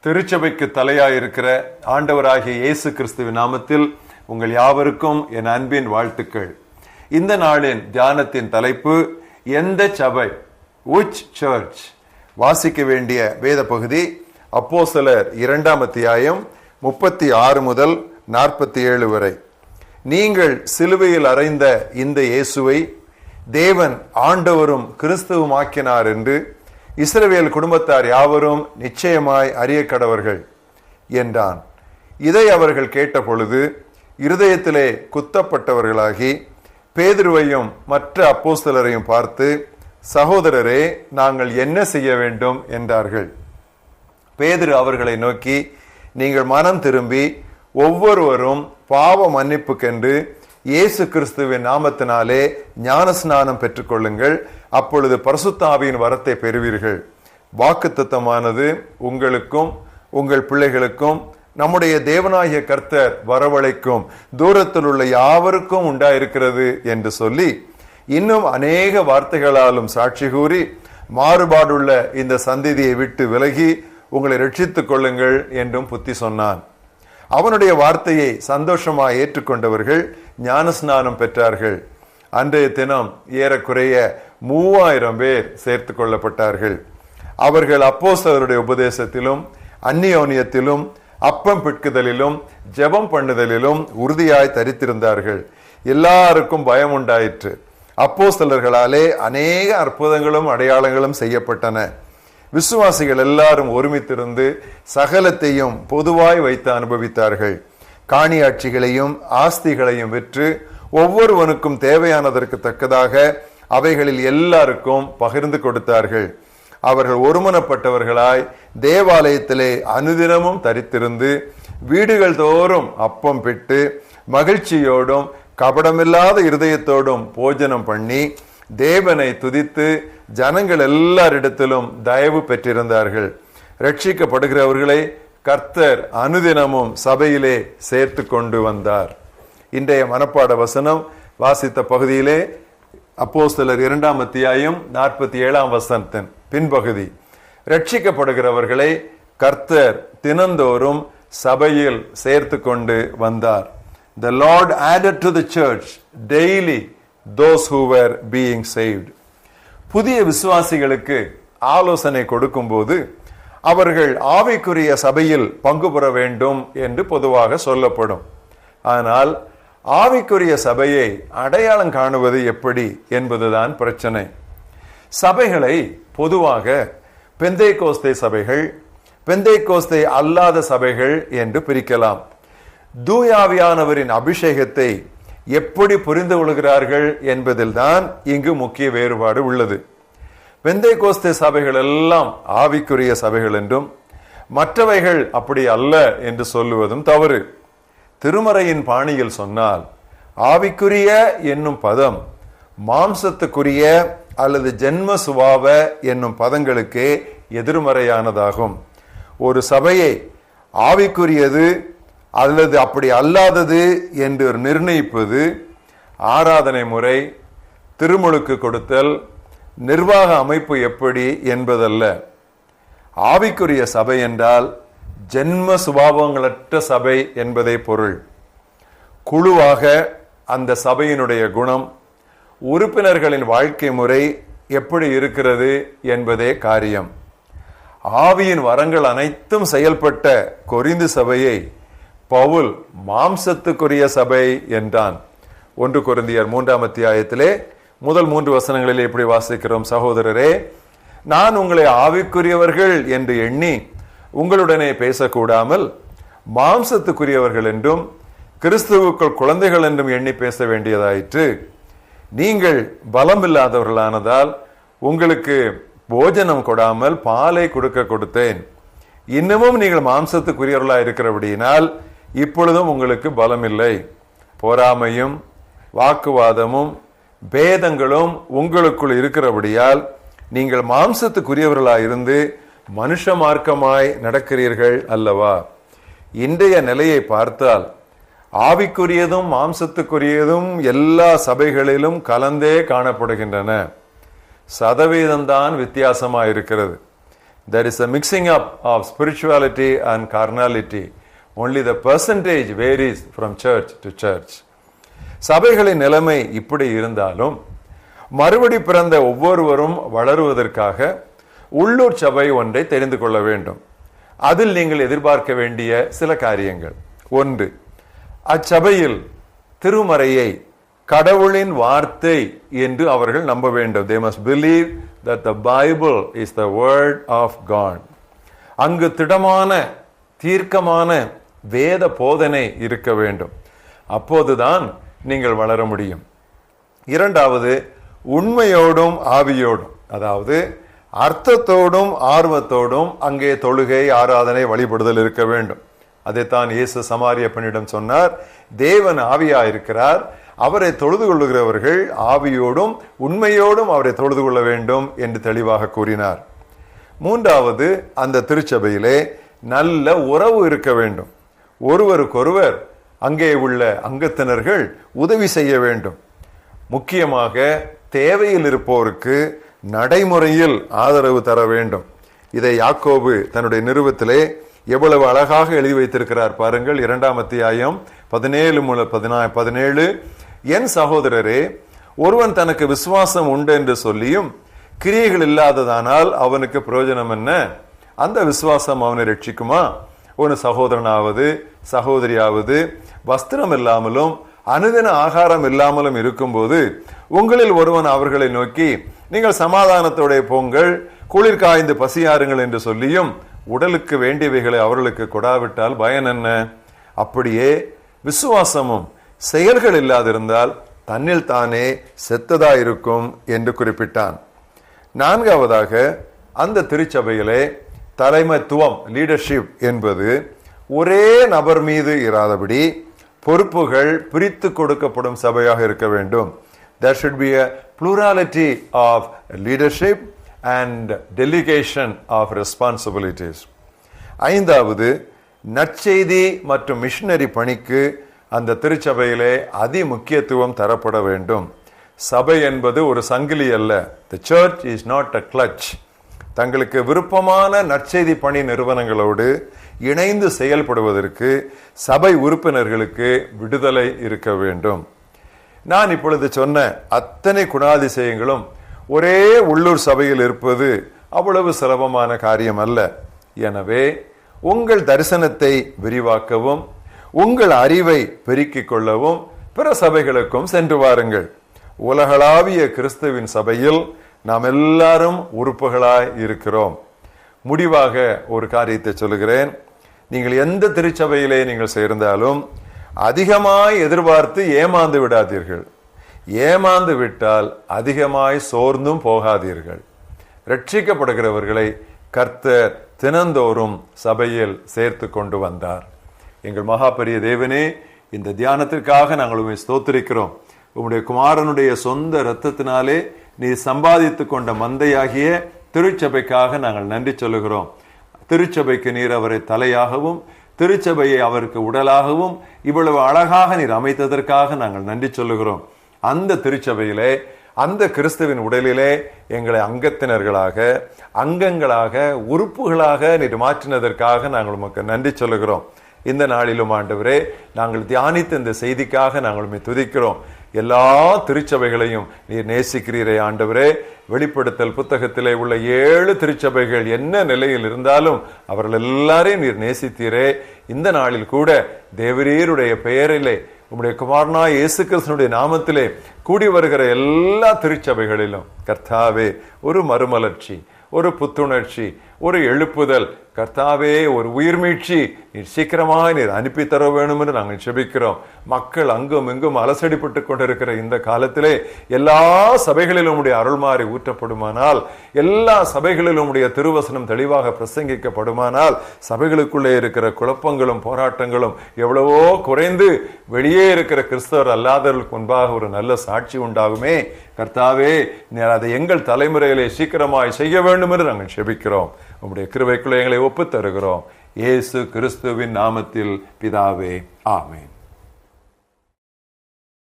திருச்சபைக்கு தலையாயிருக்கிற ஆண்டவராகிய இயேசு கிறிஸ்துவின் நாமத்தில் உங்கள் யாவருக்கும் என் அன்பின் வாழ்த்துக்கள். இந்த நாளின் தியானத்தின் தலைப்பு எந்த சபை, which church. வாசிக்க வேண்டிய வேத பகுதி அப்போஸ்தலர் 2ஆம் அத்தியாயம் 36 முதல் 47 வரை. நீங்கள் சிலுவையில் அறைந்த இந்த இயேசுவை தேவன் ஆண்டவரும் கிறிஸ்துவுமாக்கினார் என்று இஸ்ரவேல் குடும்பத்தார் யாவரும் நிச்சயமாய் அறிய கடவர்கள் என்றான். இதை அவர்கள் கேட்ட பொழுது இருதயத்திலே குத்தப்பட்டவர்களாகி பேதுருவையும் மற்ற அப்போஸ்தலரையும் பார்த்து, சகோதரரே, நாங்கள் என்ன செய்ய வேண்டும் என்றார்கள். பேதுரு அவர்களை நோக்கி, நீங்கள் மனம் திரும்பி ஒவ்வொருவரும் பாவ மன்னிப்புக்கென்று இயேசு கிறிஸ்துவின் நாமத்தினாலே ஞானஸ்நானம் பெற்றுக்கொள்ளுங்கள், அப்பொழுது பரிசுத்த ஆவியின் வரத்தை பெறுவீர்கள். வாக்குத்தத்தமானது உங்களுக்கும் உங்கள் பிள்ளைகளுக்கும் நம்முடைய தேவனாகிய கர்த்தர் வரவழைக்கும் தூரத்தில் உள்ள யாவருக்கும் உண்டாயிருக்கிறது என்று சொல்லி இன்னும் அநேக வார்த்தைகளாலும் சாட்சி கூறி, மாறுபாடுள்ள இந்த சந்ததியை விட்டு விலகி உங்களை ரட்சித்துக் கொள்ளுங்கள் என்றும் புத்தி சொன்னான். அவனுடைய வார்த்தையை சந்தோஷமாக ஏற்றுக்கொண்டவர்கள் ஞானஸ்நானம் பெற்றார்கள். அன்றைய தினம் ஏறக்குறைய 3000 பேர் சேர்த்து கொள்ளப்பட்டார்கள். அவர்கள் அப்போஸ்தலருடைய உபதேசத்திலும் அந்நியோன்யத்திலும் அப்பம் பிட்குதலிலும் ஜெபம் பண்ணுதலிலும் உறுதியாய் தரித்திருந்தார்கள். எல்லாருக்கும் பயம் உண்டாயிற்று. அப்போஸ்தலர்களாலே அநேக அற்புதங்களும் அடையாளங்களும் செய்யப்பட்டன. விசுவாசிகள் எல்லாரும் ஒருமித்திருந்து சகலத்தையும் பொதுவாய் வைத்து அனுபவித்தார்கள். காணியாட்சிகளையும் ஆஸ்திகளையும் விற்று ஒவ்வொருவனுக்கும் தேவையானதற்கு தக்கதாக அவைகளில் எல்லாருக்கும் பகிர்ந்து கொடுத்தார்கள். அவர்கள் ஒருமனப்பட்டவர்களாய் தேவாலயத்திலே அனுதினமும் தரித்திருந்து வீடுகள் தோறும் அப்பம் பிட்டு மகிழ்ச்சியோடும் கபடமில்லாத இருதயத்தோடும் போஜனம் பண்ணி தேவனை துதித்து ஜனங்கள் எல்லாரிடத்திலும் தயவு பெற்றிருந்தார்கள். ரட்சிக்கப்படுகிறவர்களை கர்த்தர் அனுதினமும் சபையிலே சேர்த்து கொண்டு வந்தார். இன்றைய மனப்பாட வசனம் வாசித்த பகுதியிலே அப்போஸ்தலர் 2ஆம் அத்தியாயம் 47ஆம் வசனத்தின் பின்பகுதி. ரட்சிக்கப்படுகிறவர்களை கர்த்தர் தினந்தோறும் சபையில் சேர்த்து கொண்டு வந்தார். The Lord added to the church daily those who were being saved. புதிய விசுவாசிகளுக்கு ஆலோசனை கொடுக்கும் போது அவர்கள் ஆவிக்குரிய சபையில் பங்கு பெற வேண்டும் என்று பொதுவாக சொல்லப்படும். ஆனால் ஆவிக்குரிய சபையை அடையாளம் காணுவது எப்படி என்பதுதான் பிரச்சனை. சபைகளை பொதுவாக பெந்தேகோஸ்தே சபைகள், பெந்தேகோஸ்தே அல்லாத சபைகள் என்று பிரிக்கலாம். தூயாவியானவரின் அபிஷேகத்தை எப்படி புரிந்து கொள்கிறார்கள் என்பதில் தான் இங்கு முக்கிய வேறுபாடு உள்ளது. பெந்தேகோஸ்தே சபைகள் எல்லாம் ஆவிக்குரிய சபைகள் என்றும் மற்றவைகள் அப்படி அல்ல என்று சொல்லுவதும் தவறு. திருமறையின் பாணியில் சொன்னால் ஆவிக்குரிய என்னும் பதம் மாம்சத்துக்குரிய அல்லது ஜென்ம சுபாவ என்னும் பதங்களுக்கே எதிர்மறையானதாகும். ஒரு சபையை ஆவிக்குரியது அல்லது அப்படி அல்லாதது என்று நிர்ணயிப்பது ஆராதனை முறை, திருமுழுக்கு கொடுத்தல், நிர்வாக அமைப்பு எப்படி என்பதல்ல. ஆவிக்குரிய சபை என்றால் ஜென்ம சுபாவங்களற்ற சபை என்பதை பொருள். குழுவாக அந்த சபையினுடைய குணம், உறுப்பினர்களின் வாழ்க்கை முறை எப்படி இருக்கிறது என்பதே காரியம். ஆவியின் வரங்கள் அனைத்தும் செயல்பட்ட கொரிந்து சபையை பவுல் மாம்சத்துக்குரிய சபை என்றான். 1 கொரிந்தியர் 3ஆம் அத்தியாயத்திலே முதல் 3 வசனங்களில் எப்படி வாசிக்கிறோம்? சகோதரரே, நான் உங்களை ஆவிக்குரியவர்கள் என்று எண்ணி உங்களுடனே பேசக்கூடாமல் மாம்சத்துக்குரியவர்கள் என்றும் கிறிஸ்துவுக்குள் குழந்தைகள் என்றும் எண்ணி பேச வேண்டியதாயிற்று. நீங்கள் பலம் இல்லாதவர்களானதால் உங்களுக்கு போஜனம் கொடாமல் பாலை கொடுத்தேன். இன்னமும் நீங்கள் மாம்சத்துக்குரியவர்களாக இருக்கிறபடியினால் இப்பொழுதும் உங்களுக்கு பலம் இல்லை. பொறாமையும் வாக்குவாதமும் பேதங்களும் உங்களுக்குள் இருக்கிறபடியால் நீங்கள் மாம்சத்துக்குரியவர்களாக இருந்து மனுஷ மார்க்கமாய் நடக்கிறீர்கள் அல்லவா? இன்றைய நிலையை பார்த்தால் ஆவிக்குரியதும் மாம்சத்துக்குரியதும் எல்லா சபைகளிலும் கலந்தே காணப்படுகின்றன. சதவீதம்தான் வித்தியாசமாக இருக்கிறது. There is a mixing up of spirituality and carnality. Only the percentage varies from church to church. சபைகளின் நிலைமை இப்படி இருந்தாலும் மறுபடி பிறந்த ஒவ்வொருவரும் வளருவதற்காக உள்ளூர் சபை ஒன்றை தெரிந்து கொள்ள வேண்டும். அதில் நீங்கள் எதிர்பார்க்க வேண்டிய சில காரியங்கள். 1, அச்சபையில் திருமறையை கடவுளின் வார்த்தை என்று அவர்கள் நம்ப வேண்டும். They must believe that the Bible is the word of God. அங்கு திடமான தீர்க்கமான வேத போதனை இருக்க வேண்டும். அப்போதுதான் நீங்கள் வளர முடியும். 2வது, உண்மையோடும் ஆவியோடும், அதாவது அர்த்தத்தோடும் ஆர்வத்தோடும் அங்கே தொழுகை, ஆராதனை, வழிபடுதல் இருக்க வேண்டும். அதைத்தான் இயேசு சமாரிய பெண்ணிடம் சொன்னார். தேவன் ஆவியா இருக்கிறார், அவரை தொழுது கொள்ளுகிறவர்கள் ஆவியோடும் உண்மையோடும் அவரை தொழுது கொள்ள வேண்டும் என்று தெளிவாக கூறினார். 3வது, அந்த திருச்சபையிலே நல்ல உறவு இருக்க வேண்டும். ஒருவருக்கொருவர் அங்கே உள்ள அங்கத்தினர்கள் உதவி செய்ய வேண்டும். முக்கியமாக தேவையில் இருப்போருக்கு நடைமுறையில் ஆதரவு தர வேண்டும். இதை யாக்கோபு தன்னுடைய நிருபத்திலே எவ்வளவு அழகாக எழுதி வைத்திருக்கிறார் பாருங்கள். 2ஆம் அத்தியாயம் 17 என் சகோதரரே, ஒருவன் தனக்கு விசுவாசம் உண்டு என்று சொல்லியும் கிரியைகள் இல்லாததானால் அவனுக்கு பிரயோஜனம் என்ன? அந்த விசுவாசம் அவனை ரட்சிக்குமா? ஒரு சகோதரனாவது சகோதரியாவது வஸ்திரம் இல்லாமலும் அனுதின ஆகாரம் இல்லாமலும் இருக்கும்போது உங்களில் ஒருவன் அவர்களை நோக்கி நீங்கள் சமாதானத்தோட போங்கள், குளிர் காய்ந்து பசியாருங்கள் என்று சொல்லியும் உடலுக்கு வேண்டியவைகளை அவர்களுக்கு கொடாவிட்டால் பயன் என்ன? அப்படியே விசுவாசமும் செயல்கள் இல்லாதிருந்தால் தன்னில் தானே செத்ததாயிருக்கும் என்று குறிப்பிட்டான். 4வதாக, அந்த திருச்சபையிலே தலைமைத்துவம், லீடர்ஷிப் என்பது ஒரே நபர் மீது இராதபடி பொறுப்புகள் பிரித்து கொடுக்கப்படும் சபையாக இருக்க வேண்டும். There should be a plurality of leadership and delegation of responsibilities. 5வது, நற்செய்தி மற்றும் மிஷனரி பணிக்கு அந்த திருச்சபையிலே அதி முக்கியத்துவம் தரப்பட வேண்டும். சபை என்பது ஒரு சங்கிலி அல்ல. The church is not a clutch. தங்களுக்கு விருப்பமான நற்செய்தி பணி நிறுவனங்களோடு இணைந்து செயல்படுவதற்கு சபை உறுப்பினர்களுக்கு விடுதலை இருக்க வேண்டும். நான் இப்பொழுது சொன்ன அத்தனை குணாதிசயங்களும் ஒரே உள்ளூர் சபையில் இருப்பது அவ்வளவு சுலபமான காரியம் அல்ல. எனவே உங்கள் தரிசனத்தை விரிவாக்கவும் உங்கள் அறிவை பெருக்கிக் கொள்ளவும் பிற சபைகளுக்கும் சென்று வாருங்கள். உலகளாவிய கிறிஸ்துவின் சபையில் நாம் எல்லாரும் உறுப்புகளாய் இருக்கிறோம். முடிவாக ஒரு காரியத்தை சொல்லுகிறேன். நீங்கள் எந்த திருச்சபையிலே நீங்கள் சேர்ந்தாலும் அதிகமாய் எதிர்பார்த்து ஏமாந்து விடாதீர்கள். ஏமாந்து விட்டால் அதிகமாய் சோர்ந்தும் போகாதீர்கள். ரட்சிக்கப்படுகிறவர்களை கர்த்தர் தினந்தோறும் சபையில் சேர்த்து கொண்டு வந்தார். எங்கள் மகாபெரிய தேவனே, இந்த தியானத்திற்காக நாங்கள் உம்மை ஸ்தோத்திரிக்கிறோம். உம்முடைய குமாரனுடைய சொந்த இரத்தத்தினாலே நீ சம்பாதித்து கொண்ட மந்தையாகிய திருச்சபைக்காக நாங்கள் நன்றி சொல்லுகிறோம். திருச்சபைக்கு நீர் அவரை தலையாகவும் திருச்சபையை அவருக்கு உடலாகவும் இவ்வளவு அழகாக நீர் அமைத்ததற்காக நாங்கள் நன்றி சொல்லுகிறோம். அந்த திருச்சபையிலே, அந்த கிறிஸ்துவின் உடலிலே எங்களை அங்கத்தினர்களாக, அங்கங்களாக, உறுப்புகளாக நீர் மாற்றினதற்காக நாங்கள் உமக்கு நன்றி சொல்லுகிறோம். இந்த நாளிலும் ஆண்டவரே, நாங்கள் தியானித்த இந்த செய்திக்காக நாங்கள் உம்மை துதிக்கிறோம். எல்லா திருச்சபைகளையும் நீர் நேசிக்கிறீரே ஆண்டவரே. வெளிப்படுத்தல் புத்தகத்திலே உள்ள 7 திருச்சபைகள் என்ன நிலையில் இருந்தாலும் அவர்கள் எல்லாரையும் நீர் நேசித்தீரே. இந்த நாளில் கூட தேவரீருடைய பெயரிலே உம்முடைய குமாரனாய் இயேசு கிறிஸ்துவினுடைய நாமத்திலே கூடி வருகிற எல்லா திருச்சபைகளிலும் கர்த்தாவே ஒரு மறுமலர்ச்சி, ஒரு புத்துணர்ச்சி, ஒரு எழுப்புதல், கர்த்தாவே ஒரு உயிர்மீட்சி நீர் சீக்கிரமாக நீர் அனுப்பி தர வேண்டும் என்று நாங்கள் ஜெபிக்கிறோம். மக்கள் அங்கும் இங்கும் அலசடிப்பட்டு கொண்டிருக்கிற இந்த காலத்திலே எல்லா சபைகளிலும் உடைய அருள்மாறி ஊற்றப்படுமானால், எல்லா சபைகளிலும் உடைய திருவசனம் தெளிவாக பிரசங்கிக்கப்படுமானால், சபைகளுக்குள்ளே இருக்கிற குழப்பங்களும் போராட்டங்களும் எவ்வளவோ குறைந்து வெளியே இருக்கிற கிறிஸ்தவர் அல்லாதவர்களுக்கு முன்பாக ஒரு நல்ல சாட்சி உண்டாகுமே. கர்த்தாவே, நீர் அதை எங்கள் தலைமுறையிலே சீக்கிரமாய் செய்ய வேண்டும் என்று நாங்கள் ஜெபிக்கிறோம். உம்முடைய கிருபைக்குள்ளே எங்களை ஒப்புத் தருகிறோம். இயேசு கிறிஸ்துவின் நாமத்தில் பிதாவே, ஆமென்.